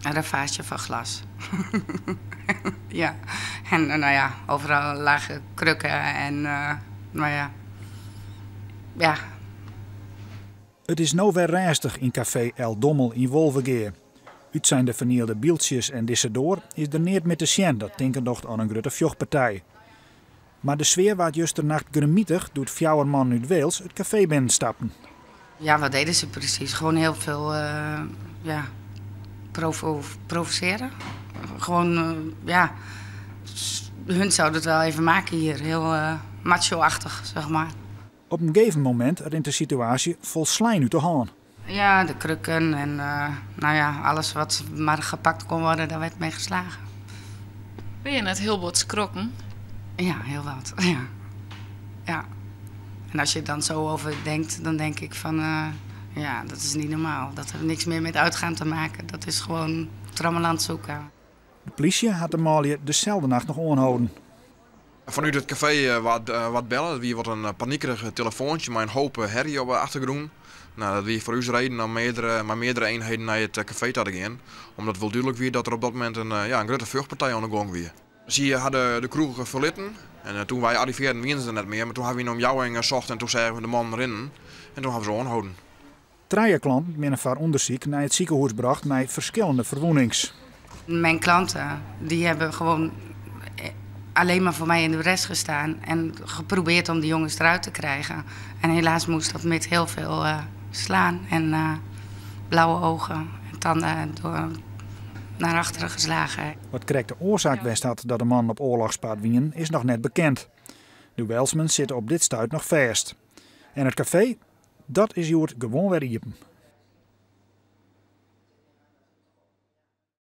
Een ravage van glas. Ja, en nou ja, overal lage krukken en nou ja. Ja. Het is nou weer rustig in café El Dommel in Wolvergeer. Uit zijn de vernielde bieltjes en dissedoor is er niet met de sjen dat tinkendocht aan een grote vjochtpartij. Maar de sfeer waard justernacht gremietig doet fjouwerman uit Wales het café binnenstappen. Ja, wat deden ze precies? Gewoon heel veel ja, provoceren. Gewoon, ja, hun zouden het wel even maken hier. Heel macho-achtig, zeg maar. Op een gegeven moment rint de situatie vol slijn uit de hand. Ja, de krukken en nou ja, alles wat maar gepakt kon worden, daar werd mee geslagen. Ben je net heel wat skrokken? Ja, heel wat. Ja. Ja. En als je er dan zo over denkt, dan denk ik van, ja, dat is niet normaal. Dat heeft niks meer met uitgaan te maken. Dat is gewoon trammeland zoeken. De politie had de Malje dezelfde nacht nog aanhouden. Vanuit het café wat bellen. Wie wordt een paniekerig telefoontje met een hoop herrie op de achtergrond. Nou, dat wie voor ons reden om meerdere eenheden naar het café te gaan. Omdat het wel duidelijk was dat er op dat moment een grote vluchtpartij aan de gang was. Dus hier hadden de kroeg verlitten. En toen wij arriveerden, wisten ze er net meer. Maar toen hebben we om jou heen gezocht en toen zagen we de man erin. En toen hebben we ze aangehouden. 3 klanten met een vaar onderzoek naar het ziekenhuis gebracht met verschillende verwondings. Mijn klanten, die hebben gewoon alleen maar voor mij in de rest gestaan. En geprobeerd om die jongens eruit te krijgen. En helaas moest dat met heel veel slaan en blauwe ogen en tanden door naar achteren geslagen. Wat correct de oorzaak wist had dat de man op oorlogspaard wien is nog net bekend. De Welsmen zitten op dit stuit nog vast. En het café, dat is hier gewoon weer iepen.